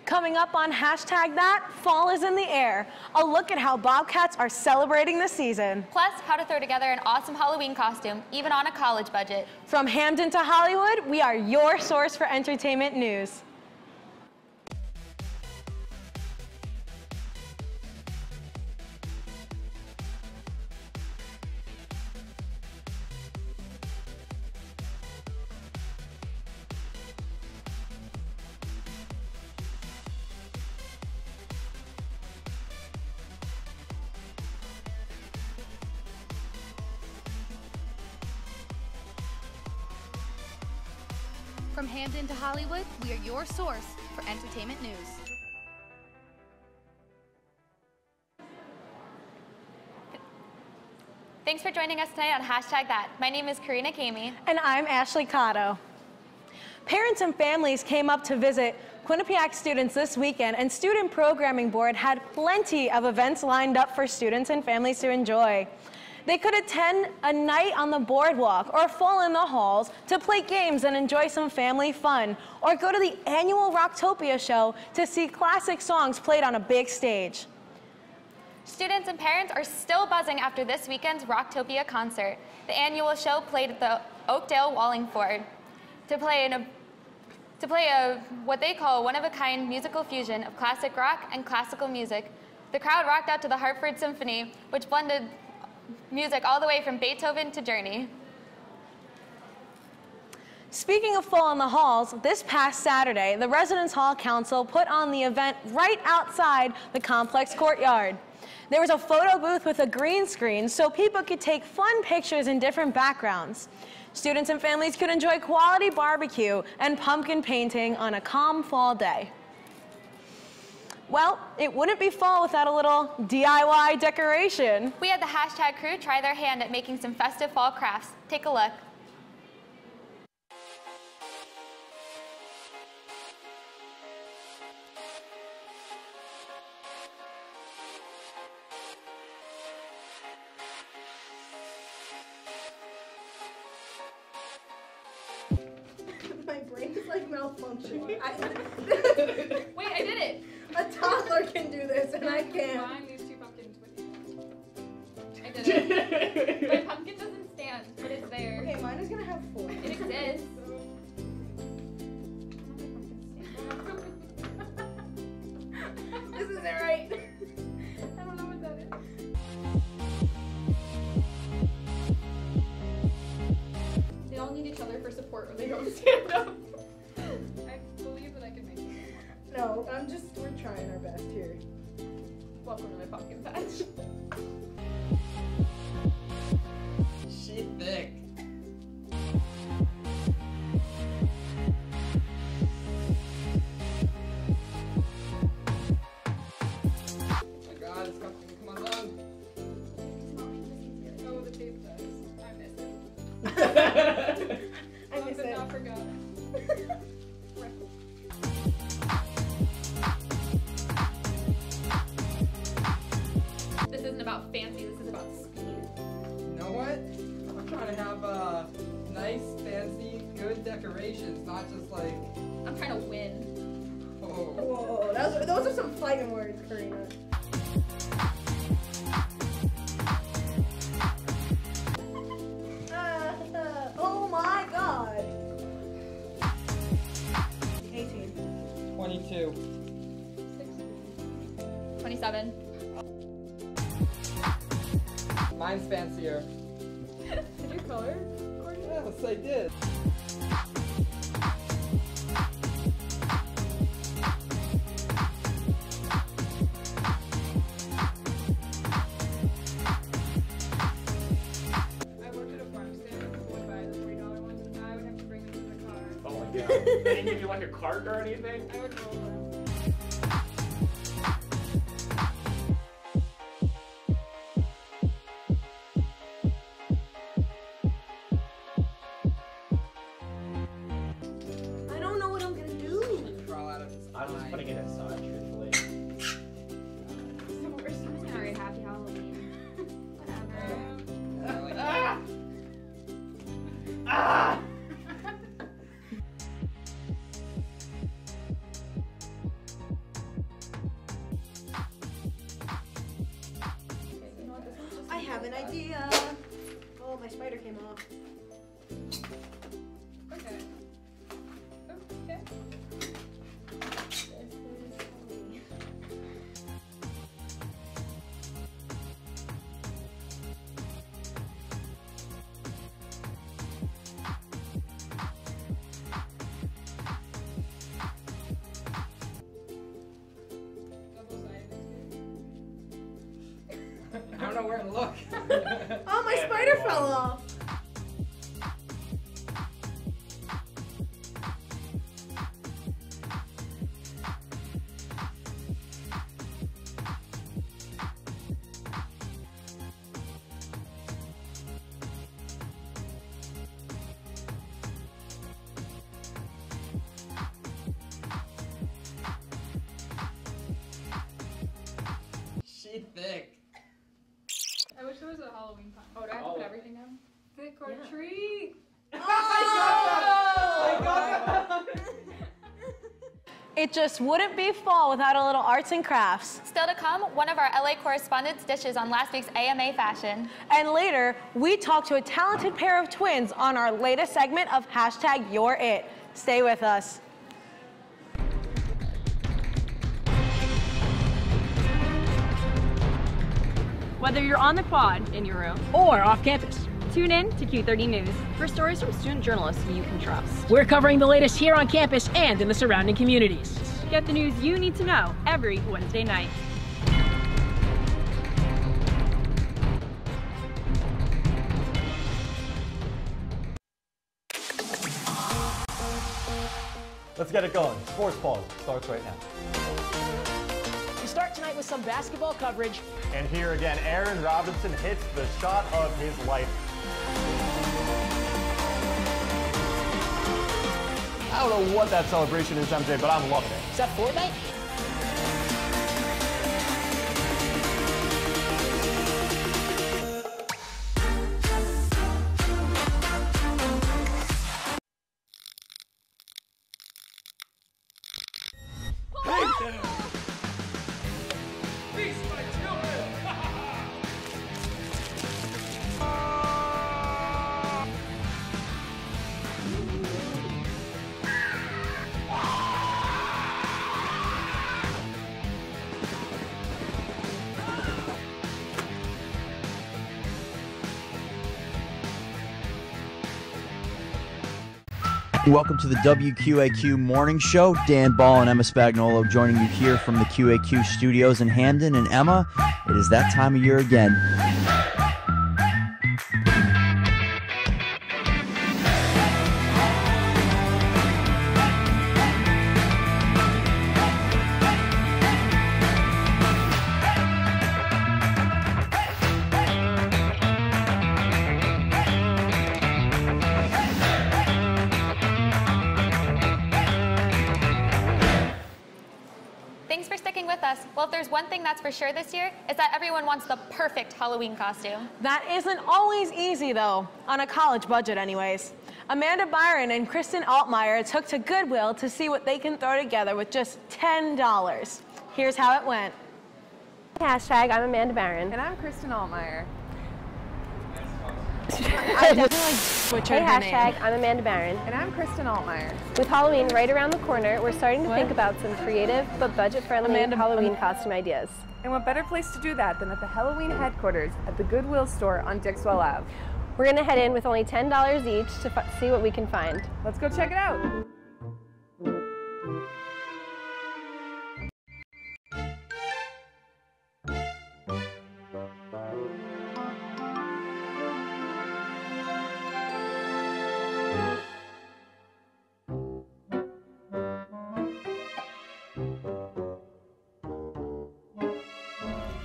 Coming up on Hashtag That, fall is in the air. A look at how Bobcats are celebrating the season. Plus, how to throw together an awesome Halloween costume, even on a college budget. From Hamden to Hollywood, we are your source for entertainment news. From Hamden to Hollywood, we are your source for entertainment news. Thanks for joining us tonight on Hashtag That. My name is Karina Kamey. And I'm Ashley Cotto. Parents and families came up to visit Quinnipiac students this weekend, and Student Programming Board had plenty of events lined up for students and families to enjoy. They could attend a night on the boardwalk or fall in the halls to play games and enjoy some family fun, or go to the annual Rocktopia show to see classic songs played on a big stage. Students and parents are still buzzing after this weekend's Rocktopia concert. The annual show played at the Oakdale Wallingford to play a what they call one-of-a-kind musical fusion of classic rock and classical music. The crowd rocked out to the Hartford Symphony, which blended music all the way from Beethoven to Journey. Speaking of Fall in the Halls, this past Saturday, the Residence Hall Council put on the event right outside the complex courtyard. There was a photo booth with a green screen so people could take fun pictures in different backgrounds. Students and families could enjoy quality barbecue and pumpkin painting on a calm fall day. Well, it wouldn't be fall without a little DIY decoration. We had the Hashtag crew try their hand at making some festive fall crafts. Take a look. My brain is like malfunctioning. Wait, I did it. A toddler can do this, and I can't. Combine these two pumpkins with you. I did it. My pumpkin doesn't stand, but it's there. Okay, mine is gonna have 4. It exists. This isn't right. I don't know what that is. They all need each other for support when they don't stand up. I believe that I can make it. No, we're trying our best here. Welcome to my pumpkin patch. She thick. Oh my god, it's pumpkin, come on down. Oh, the tape does. I miss it. I miss it. Not forgot. This isn't about fancy, this is about speed. You know what? I'm trying to have nice, fancy, good decorations, not just like, I'm trying to win. oh. Whoa, those are some fighting words, Karina. Oh my god. 18. 22. 27. Mine's fancier. Did you color? Yes, I did. I worked at a farm stand and would buy the $3 ones, and I would have to bring them to the car. Oh my god. They didn't give you like a cart or anything? I would roll them. I don't know what I'm gonna do. Crawl out of his I'm just eye. putting it aside, truthfully. Alright, happy Halloween. Whatever. Yeah, like, Ah! Ah! an idea. Oh, my spider came off. Okay. Okay. I don't know where to look. Oh, my spider fell off. She thick. I wish there was a Halloween pun. Oh, do I have to put everything down? Trick or Yeah. treat. I got that. It just wouldn't be fall without a little arts and crafts. Still to come, one of our LA correspondents dishes on last week's AMA fashion. And later, we talk to a talented pair of twins on our latest segment of Hashtag You're It. Stay with us. Whether you're on the quad in your room or off campus, tune in to Q30 News for stories from student journalists you can trust. We're covering the latest here on campus and in the surrounding communities. Get the news you need to know every Wednesday night. Let's get it going. Sports Pause starts right now. We start tonight with some basketball coverage. And here again, Aaron Robinson hits the shot of his life. I don't know what that celebration is, MJ, but I'm loving it. Is that Fortnite? Welcome to the WQAQ Morning Show. Dan Ball and Emma Spagnolo joining you here from the QAQ studios in Hamden. And Emma, it is that time of year again. Thanks for sticking with us. Well, if there's one thing that's for sure this year, it's that everyone wants the perfect Halloween costume. That isn't always easy, though, on a college budget anyways. Amanda Byron and Kristen Altmeyer took to Goodwill to see what they can throw together with just $10. Here's how it went. Hashtag, I'm Amanda Byron. And I'm Kristen Altmeyer. I definitely butchered her name. Hashtag, I'm Amanda Byron. And I'm Kristen Altmeyer. With Halloween right around the corner, we're starting to think about some creative but budget-friendly Halloween costume ideas. And what better place to do that than at the Halloween headquarters at the Goodwill store on Dixwell Ave. We're going to head in with only $10 each to see what we can find. Let's go check it out.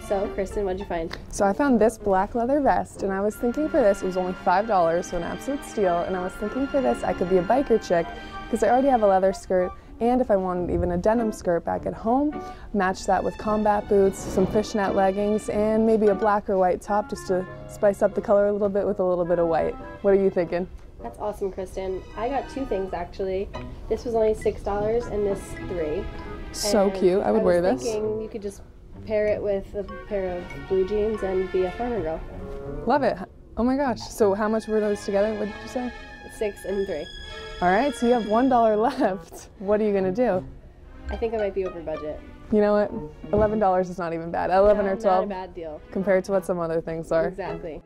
So, Kristen, what'd you find? So I found this black leather vest, and I was thinking for this, it was only $5, so an absolute steal, and I was thinking for this I could be a biker chick because I already have a leather skirt, and if I wanted even a denim skirt back at home, match that with combat boots, some fishnet leggings, and maybe a black or white top just to spice up the color a little bit with a little bit of white. What are you thinking? That's awesome, Kristen. I got two things, actually. This was only $6 and this $3. So cute. I would wear this. Thinking you could just pair it with a pair of blue jeans and be a farmer girl. Love it. Oh my gosh. So how much were those together? What did you say? 6 and 3. All right, so you have $1 left. What are you gonna do? I think I might be over budget. You know what? $11 is not even bad. 11 or 12. Not a bad deal. Compared to what some other things are. Exactly.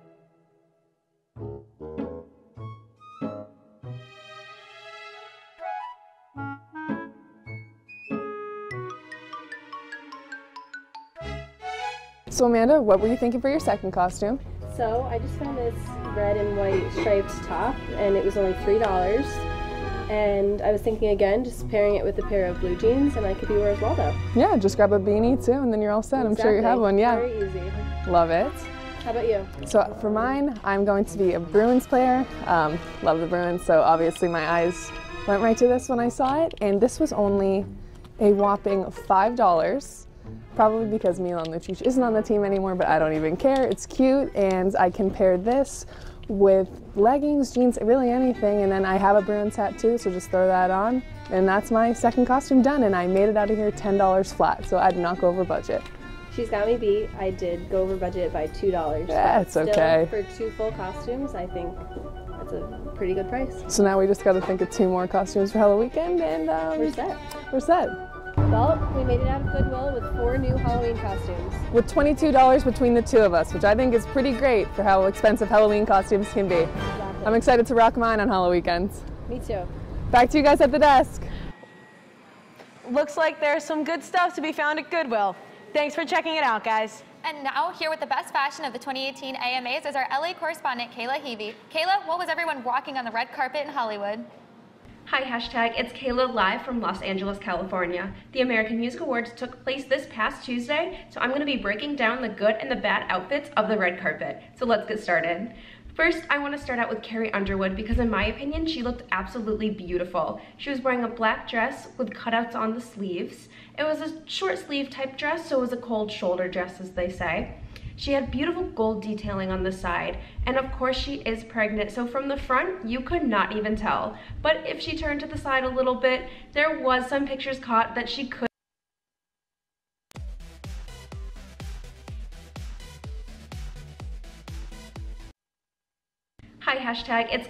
So Amanda, what were you thinking for your second costume? So I just found this red and white striped top, and it was only $3. And I was thinking again, just pairing it with a pair of blue jeans, and I could be Where's Waldo. Yeah, just grab a beanie too, and then you're all set. Exactly. I'm sure you have one. Yeah. Very easy. Love it. How about you? So for mine, I'm going to be a Bruins player. Love the Bruins, so obviously my eyes went right to this when I saw it, and this was only a whopping $5. Probably because Milan Lucic isn't on the team anymore, but I don't even care. It's cute, and I can pair this with leggings, jeans, really anything, and then I have a Bruins hat too, so just throw that on. And that's my second costume done, and I made it out of here $10 flat, so I did not go over budget. She's got me beat. I did go over budget by $2. Yeah, it's okay. For 2 full costumes, I think that's a pretty good price. So now we just got to think of 2 more costumes for Halloween weekend, and we're set. We're set. Well, we made it out of Goodwill with 4 new Halloween costumes. With $22 between the 2 of us, which I think is pretty great for how expensive Halloween costumes can be. Exactly. I'm excited to rock mine on Halloween weekends. Me too. Back to you guys at the desk. Looks like there's some good stuff to be found at Goodwill. Thanks for checking it out, guys. And now, here with the best fashion of the 2018 AMAs is our LA correspondent, Kayla Heavey. Kayla, what was everyone rocking on the red carpet in Hollywood? Hi, hashtag, it's Kayla live from Los Angeles, California. The American Music Awards took place this past Tuesday, so I'm going to be breaking down the good and the bad outfits of the red carpet. So let's get started. First, I want to start out with Carrie Underwood because in my opinion, she looked absolutely beautiful. She was wearing a black dress with cutouts on the sleeves. It was a short sleeve type dress, so it was a cold shoulder dress, as they say. She had beautiful gold detailing on the side, and of course she is pregnant, so from the front, you could not even tell. But if she turned to the side a little bit, there was some pictures caught that she could. Hi, hashtag, it's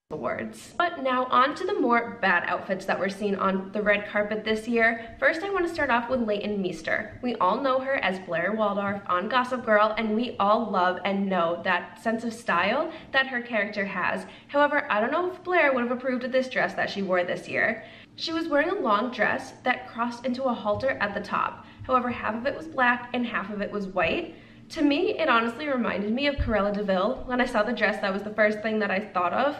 awards. But now on to the more bad outfits that we're seeing on the red carpet this year. First, I want to start off with Leighton Meester. We all know her as Blair Waldorf on Gossip Girl, and we all love and know that sense of style that her character has. However, I don't know if Blair would have approved of this dress that she wore this year. She was wearing a long dress that crossed into a halter at the top. However, half of it was black and half of it was white. To me, it honestly reminded me of Cruella de Vil. When I saw the dress, that was the first thing that I thought of.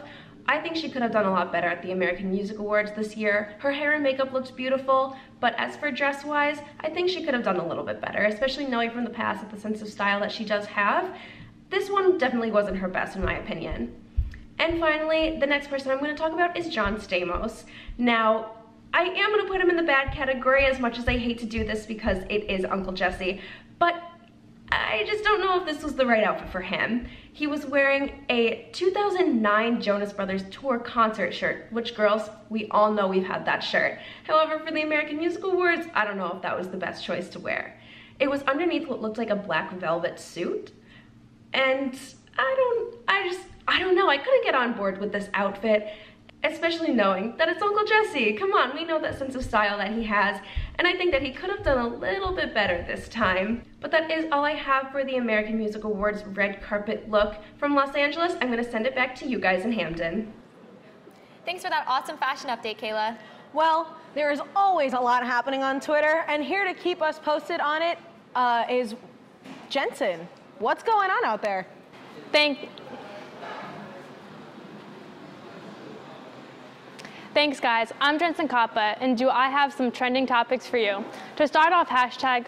I think she could have done a lot better at the American Music Awards this year. Her hair and makeup looks beautiful, but as for dress-wise, I think she could have done a little bit better, especially knowing from the past that the sense of style that she does have. This one definitely wasn't her best in my opinion. And finally, the next person I'm going to talk about is John Stamos. Now, I am going to put him in the bad category as much as I hate to do this because it is Uncle Jesse, but I just don't know if this was the right outfit for him. He was wearing a 2009 Jonas Brothers tour concert shirt, which girls, we all know we've had that shirt. However, for the American Music Awards, I don't know if that was the best choice to wear. It was underneath what looked like a black velvet suit, and I don't know, I couldn't get on board with this outfit, especially knowing that it's Uncle Jesse. Come on, we know that sense of style that he has, and I think that he could have done a little bit better this time. But that is all I have for the American Music Awards red carpet look. From Los Angeles, I'm going to send it back to you guys in Hamden. Thanks for that awesome fashion update, Kayla. Well, there is always a lot happening on Twitter, and here to keep us posted on it is Jensen. What's going on out there? Thanks, guys. I'm Jensen Kappa, and I have some trending topics for you. To start off, hashtag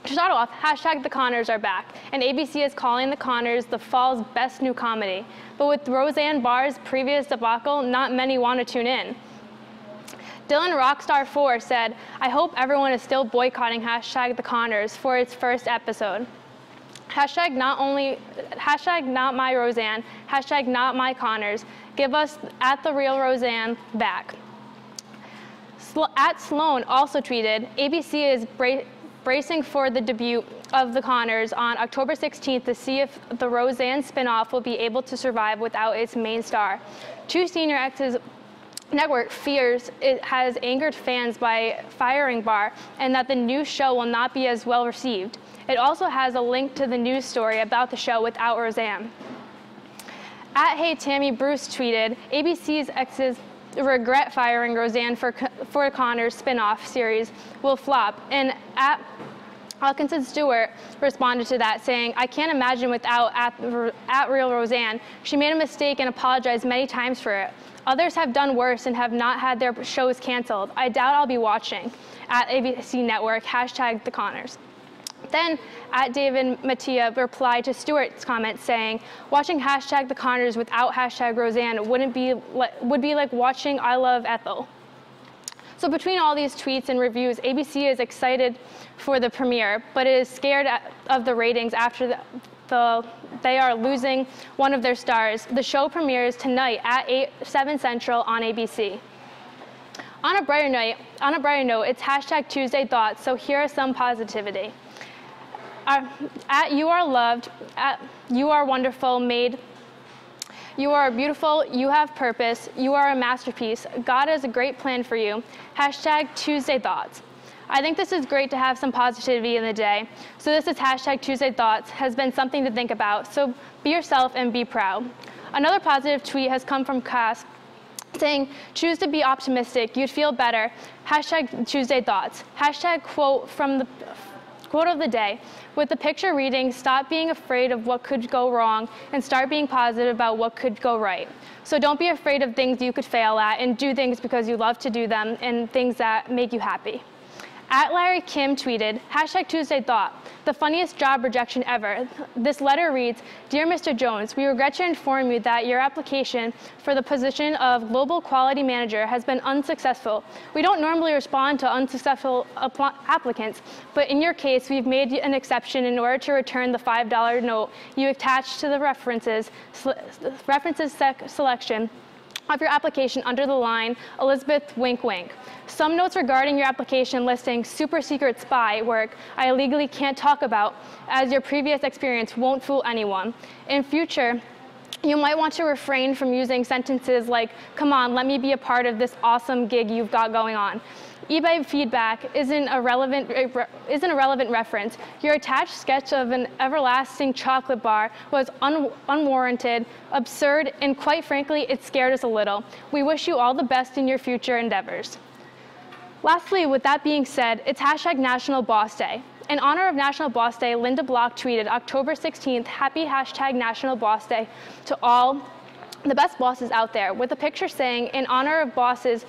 The Conners are back, and ABC is calling The Conners the fall's best new comedy. But with Roseanne Barr's previous debacle, not many want to tune in. Dylan Rockstar4 said, "I hope everyone is still boycotting hashtag The Conners for its first episode. Hashtag not my Roseanne, hashtag not my Conners. Give us at the real Roseanne back." At Sloan also tweeted, ABC is bracing for the debut of the Connors on October 16th to see if the Roseanne spinoff will be able to survive without its main star. Two Senior X's network fears it has angered fans by firing Barr and that the new show will not be as well received. It also has a link to the news story about the show without Roseanne. At Hey Tammy Bruce tweeted, ABC's X's regret firing Roseanne for Connors spin-off series will flop. And at Hawkinson Stewart responded to that saying, I can't imagine without at Real Roseanne. She made a mistake and apologized many times for it. Others have done worse and have not had their shows canceled. I doubt I'll be watching. At ABC Network, hashtag the Connors. Then, at David Mattia replied to Stewart's comment saying, watching hashtag the Connors without hashtag Roseanne would be like watching I Love Ethel. So between all these tweets and reviews, ABC is excited for the premiere, but it is scared of the ratings after they are losing one of their stars. The show premieres tonight at 7 Central on ABC. On a brighter note, it's hashtag Tuesday Thoughts, so here are some positivity. At You Are Loved, at You Are Wonderful, Made, You are beautiful, you have purpose, you are a masterpiece, God has a great plan for you, hashtag Tuesday Thoughts. I think this is great to have some positivity in the day. So this is hashtag Tuesday Thoughts, has been something to think about, so be yourself and be proud. Another positive tweet has come from Cass saying, choose to be optimistic, you'd feel better, hashtag Tuesday Thoughts, hashtag quote from the quote of the day, with the picture reading, stop being afraid of what could go wrong and start being positive about what could go right. So don't be afraid of things you could fail at and do things because you love to do them and things that make you happy. At Larry Kim tweeted, hashtag Tuesday Thought, the funniest job rejection ever. This letter reads, Dear Mr. Jones, we regret to inform you that your application for the position of Global Quality Manager has been unsuccessful. We don't normally respond to unsuccessful applicants, but in your case, we've made an exception in order to return the $5 note you attached to the references selection of your application under the line, Elizabeth wink wink. Some notes regarding your application listing super secret spy work I legally can't talk about, as your previous experience won't fool anyone. In future, you might want to refrain from using sentences like, come on, let me be a part of this awesome gig you've got going on. eBay feedback isn't a relevant reference. Your attached sketch of an everlasting chocolate bar was unwarranted, absurd, and quite frankly, it scared us a little. We wish you all the best in your future endeavors. Lastly, with that being said, it's hashtag National Boss Day. In honor of National Boss Day, Linda Block tweeted October 16th, happy hashtag National Boss Day to all the best bosses out there, with a picture saying, in honor of Bosses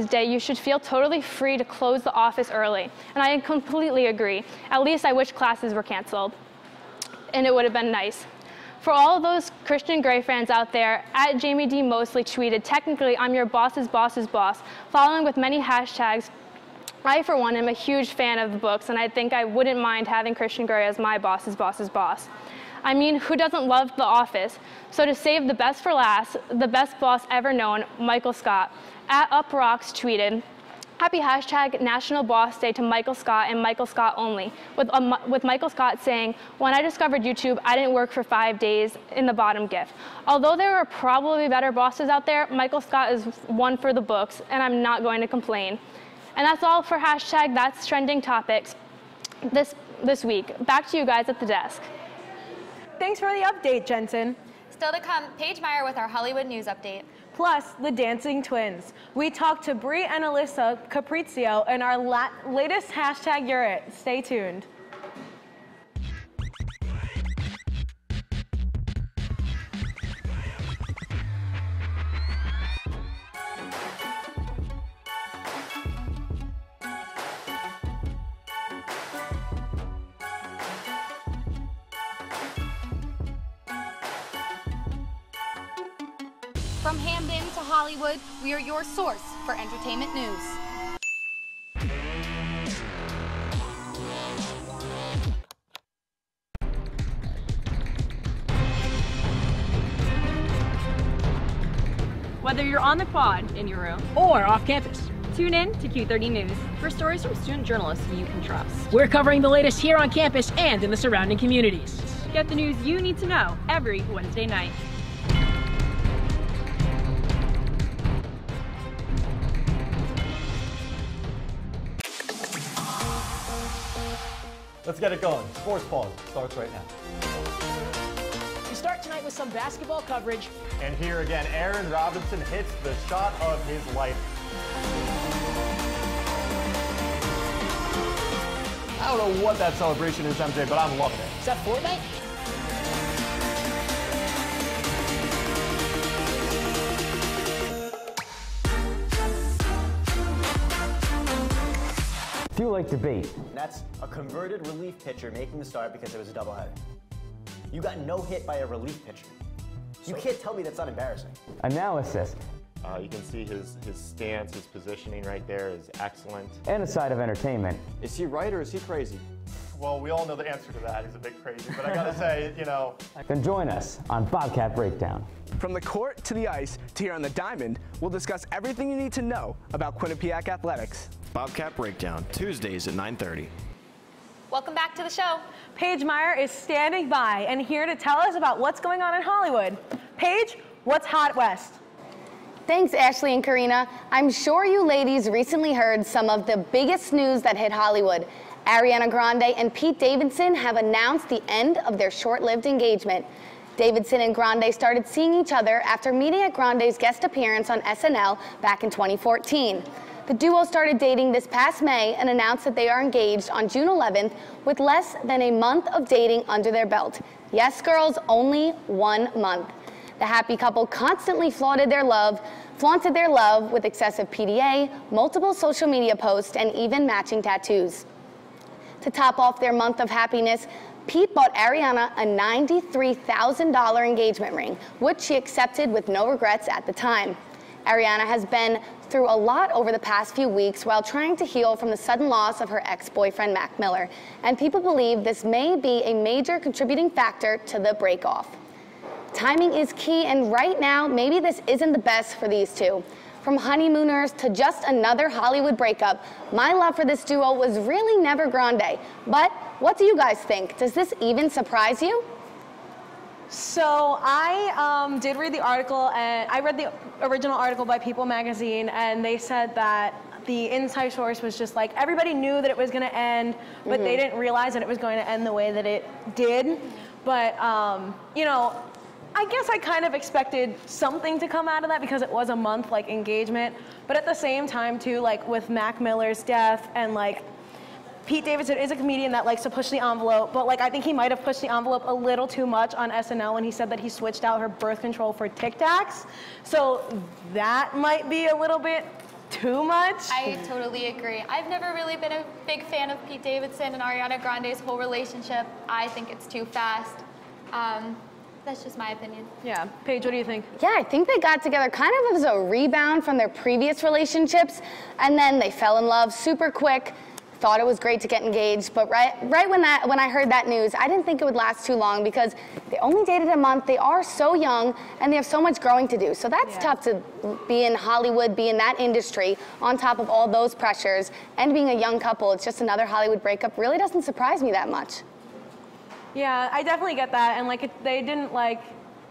Day, you should feel totally free to close the office early. And I completely agree. At least I wish classes were canceled. And it would have been nice. For all of those Christian Grey fans out there, at Jamie D. Mosley tweeted, technically, I'm your boss's boss's boss, following with many hashtags. I, for one, am a huge fan of the books, and I think I wouldn't mind having Christian Grey as my boss's boss's boss. I mean, who doesn't love The Office? So to save the best for last, the best boss ever known, Michael Scott. At UpRocks tweeted, happy hashtag National Boss Day to Michael Scott and Michael Scott only, with Michael Scott saying, when I discovered YouTube, I didn't work for 5 days in the bottom gif. Although there are probably better bosses out there, Michael Scott is one for the books, and I'm not going to complain. And that's all for hashtag That's Trending Topics this week. Back to you guys at the desk. Thanks for the update, Jensen. Still to come, Paige Meyer with our Hollywood News Update. Plus, the Dancing Twins. We talked to Brie and Alyssa Caprizio in our latest hashtag You're It. Stay tuned. From Hamden to Hollywood, we are your source for entertainment news. Whether you're on the quad in your room or off campus, Tune in to Q30 News for stories from student journalists you can trust. We're covering the latest here on campus and in the surrounding communities. Get the news you need to know every Wednesday night. Let's get it going. Sports Pause starts right now. We start tonight with some basketball coverage. And here again, Aaron Robinson hits the shot of his life. I don't know what that celebration is, MJ, but I'm loving it. Is that Fortnite? Do you like debate? That's a converted relief pitcher making the start because it was a doubleheader. You got no hit by a relief pitcher. You can't tell me that's not embarrassing. Analysis. You can see his stance, his positioning right there is excellent. And a side of entertainment. Is he right or is he crazy? Well, we all know the answer to that. He's a bit crazy, but I gotta say, you know. Then join us on Bobcat Breakdown. From the court to the ice to here on the diamond, we'll discuss everything you need to know about Quinnipiac athletics. Bobcat Breakdown, Tuesdays at 9:30. Welcome back to the show. Paige Meyer is standing by and here to tell us about what's going on in Hollywood. Paige, what's hot west? Thanks, Ashley and Karina. I'm sure you ladies recently heard some of the biggest news that hit Hollywood. Ariana Grande and Pete Davidson have announced the end of their short-lived engagement. Davidson and Grande started seeing each other after meeting at Grande's guest appearance on SNL back in 2014. The duo started dating this past May and announced that they are engaged on June 11th with less than a month of dating under their belt. Yes, girls, only 1 month. The happy couple constantly flaunted their love with excessive PDA, multiple social media posts, and even matching tattoos. To top off their month of happiness, Pete bought Ariana a $93,000 engagement ring, which she accepted with no regrets at the time. Ariana has been through a lot over the past few weeks while trying to heal from the sudden loss of her ex-boyfriend, Mac Miller, and people believe this may be a major contributing factor to the breakoff. Timing is key, and right now, maybe this isn't the best for these two. From honeymooners to just another Hollywood breakup, my love for this duo was really never grande. But what do you guys think? Does this even surprise you? So I did read the article, and I read the original article by People magazine, and they said that the inside source was just like, everybody knew that it was going to end, but they didn't realize that it was going to end the way that it did. But, you know, I guess I kind of expected something to come out of that because it was a month like engagement. But at the same time too, like with Mac Miller's death and like Pete Davidson is a comedian that likes to push the envelope, but like I think he might have pushed the envelope a little too much on SNL when he said that he switched out her birth control for Tic Tacs. So that might be a little bit too much. I totally agree. I've never really been a big fan of Pete Davidson and Ariana Grande's whole relationship. I think it's too fast. That's just my opinion. Yeah. Paige, what do you think? Yeah, I think they got together kind of as a rebound from their previous relationships, and then they fell in love super quick. Thought it was great to get engaged, but right when I heard that news, I didn't think it would last too long because they only dated a month. They are so young, and they have so much growing to do. So that's tough to be in Hollywood, be in that industry, on top of all those pressures, and being a young couple. It's just another Hollywood breakup. Really doesn't surprise me that much. Yeah, I definitely get that, and like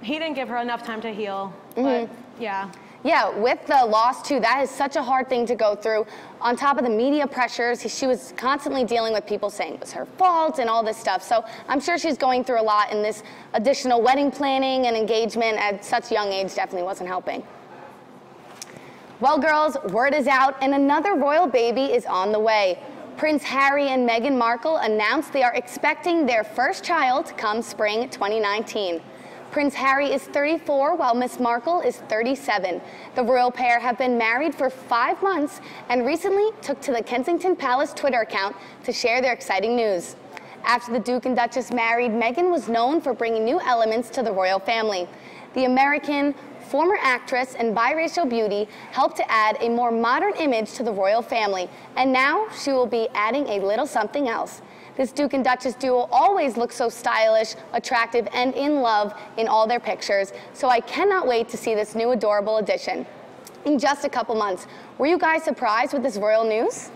he didn't give her enough time to heal. But yeah. Yeah, with the loss too, that is such a hard thing to go through. On top of the media pressures, she was constantly dealing with people saying it was her fault and all this stuff. So I'm sure she's going through a lot, and this additional wedding planning and engagement at such a young age definitely wasn't helping. Well, girls, word is out, and another royal baby is on the way. Prince Harry and Meghan Markle announced they are expecting their first child come spring 2019. Prince Harry is 34, while Miss Markle is 37. The royal pair have been married for 5 months and recently took to the Kensington Palace Twitter account to share their exciting news. After the Duke and Duchess married, Meghan was known for bringing new elements to the royal family. The American former actress and biracial beauty helped to add a more modern image to the royal family, and now she will be adding a little something else. This Duke and Duchess duo always looks so stylish, attractive, and in love in all their pictures, so I cannot wait to see this new adorable addition. in just a couple months. Were you guys surprised with this royal news?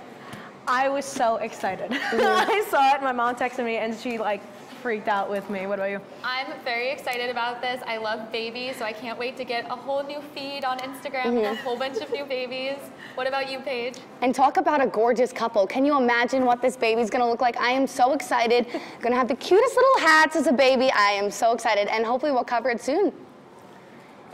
I was so excited. I saw it, my mom texted me, and she like freaked out with me. What about you? I'm very excited about this. I love babies, so I can't wait to get a whole new feed on Instagram with a whole bunch of new babies. What about you, Paige? And talk about a gorgeous couple. Can you imagine what this baby's gonna look like? I am so excited. Gonna have the cutest little hats as a baby. I am so excited, and hopefully we'll cover it soon.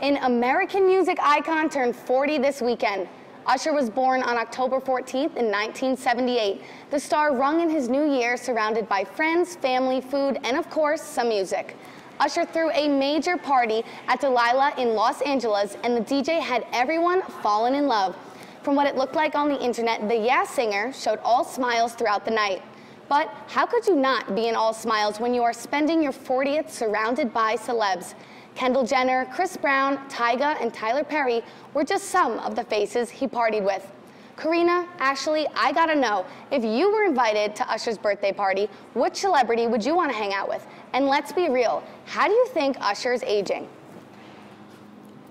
An American music icon turned 40 this weekend. Usher was born on October 14th in 1978. The star rung in his new year surrounded by friends, family, food, and of course, some music. Usher threw a major party at Delilah in Los Angeles, and the DJ had everyone fallen in love. From what it looked like on the internet, the Yeah singer showed all smiles throughout the night. But how could you not be in all smiles when you are spending your 40th surrounded by celebs? Kendall Jenner, Chris Brown, Tyga, and Tyler Perry were just some of the faces he partied with. Karina, Ashley, I gotta know, if you were invited to Usher's birthday party, which celebrity would you want to hang out with? And let's be real, how do you think Usher is aging?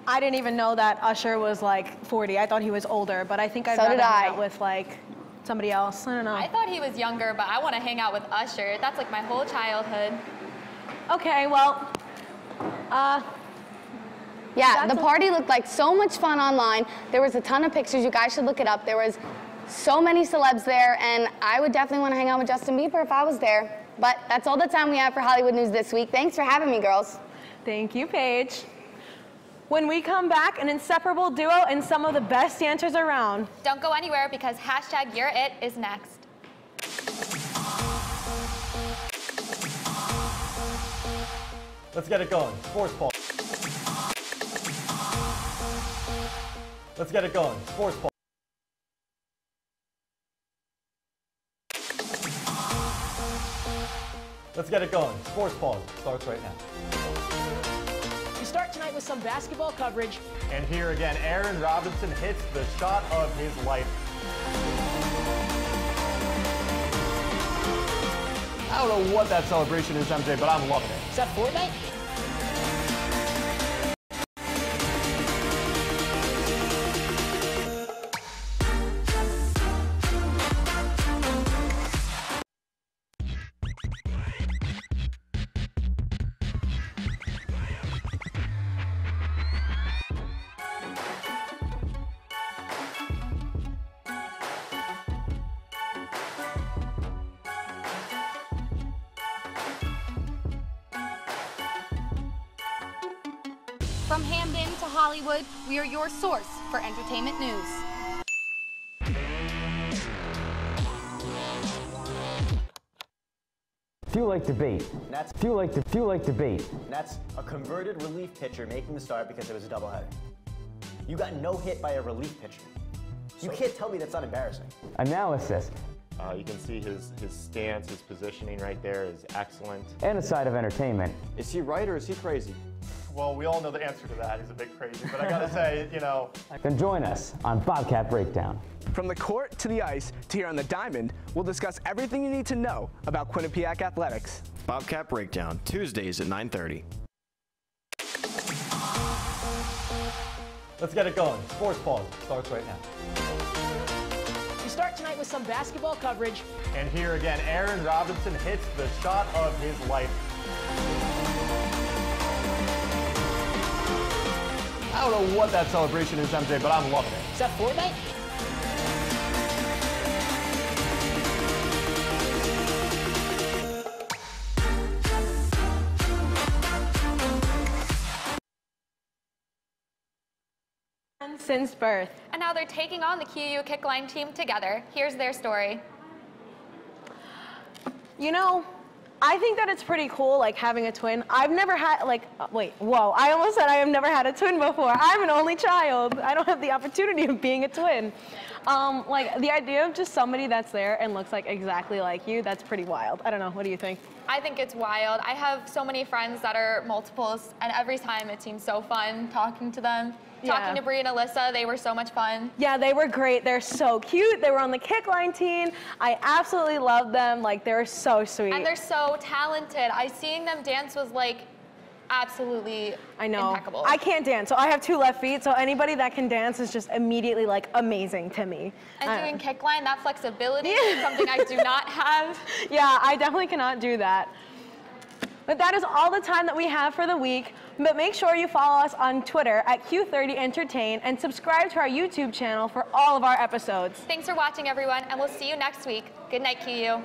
I didn't even know that Usher was like 40. I thought he was older, but I think I'd rather hang out with like somebody else. I don't know. I thought he was younger, but I want to hang out with Usher. That's like my whole childhood. Okay, well, yeah, the party looked like so much fun online. There was a ton of pictures. You guys should look it up. There was so many celebs there, and I would definitely want to hang out with Justin Bieber if I was there. But that's all the time we have for Hollywood News this week. Thanks for having me, girls. Thank you, Paige. When we come back, an inseparable duo and some of the best dancers around. Don't go anywhere because hashtag You're It is next. Let's get it going. Sports ball. Let's get it going. Sports ball. Let's get it going. Sports ball starts right now. We start tonight with some basketball coverage. And here again, Aaron Robinson hits the shot of his life. I don't know what that celebration is, MJ, but I'm loving it. Is that Fortnite? From Hamden to Hollywood, we are your source for entertainment news. Few like debate. That's debate. That's a converted relief pitcher making the start because it was a doubleheader. You got no hit by a relief pitcher. You can't tell me that's not embarrassing. Analysis. You can see his stance, his positioning right there is excellent. And a side of entertainment. Is he right or is he crazy? Well, we all know the answer to that. He's a bit crazy, but I gotta say, you know. Then join us on Bobcat Breakdown. From the court to the ice to here on the diamond, we'll discuss everything you need to know about Quinnipiac athletics. Bobcat Breakdown, Tuesdays at 9:30. Let's get it going. Sports ball starts right now. We start tonight with some basketball coverage. And here again, Aaron Robinson hits the shot of his life. I don't know what that celebration is, MJ, but I'm loving it. Is that Fortnite? Since birth. And now they're taking on the QU Kickline team together. Here's their story. You know, I think that it's pretty cool, like, having a twin. I've never had, like, wait, whoa. I almost said I have never had a twin before. I'm an only child. I don't have the opportunity of being a twin. Like, the idea of just somebody that's there and looks like exactly like you, that's pretty wild. I don't know. What do you think? I think it's wild. I have so many friends that are multiples, and every time it seems so fun talking to them. Talking to Bree and Alyssa, they were so much fun. Yeah, they were great. They're so cute. They were on the Kickline team. I absolutely loved them. Like, they're so sweet. And they're so talented. Seeing them dance was like absolutely impeccable. I can't dance, so I have 2 left feet, so anybody that can dance is just immediately like amazing to me. And doing kickline, that flexibility is something I do not have. Yeah, I definitely cannot do that. But that is all the time that we have for the week. But make sure you follow us on Twitter at Q30 Entertain and subscribe to our YouTube channel for all of our episodes. Thanks for watching, everyone, and we'll see you next week. Good night, QU.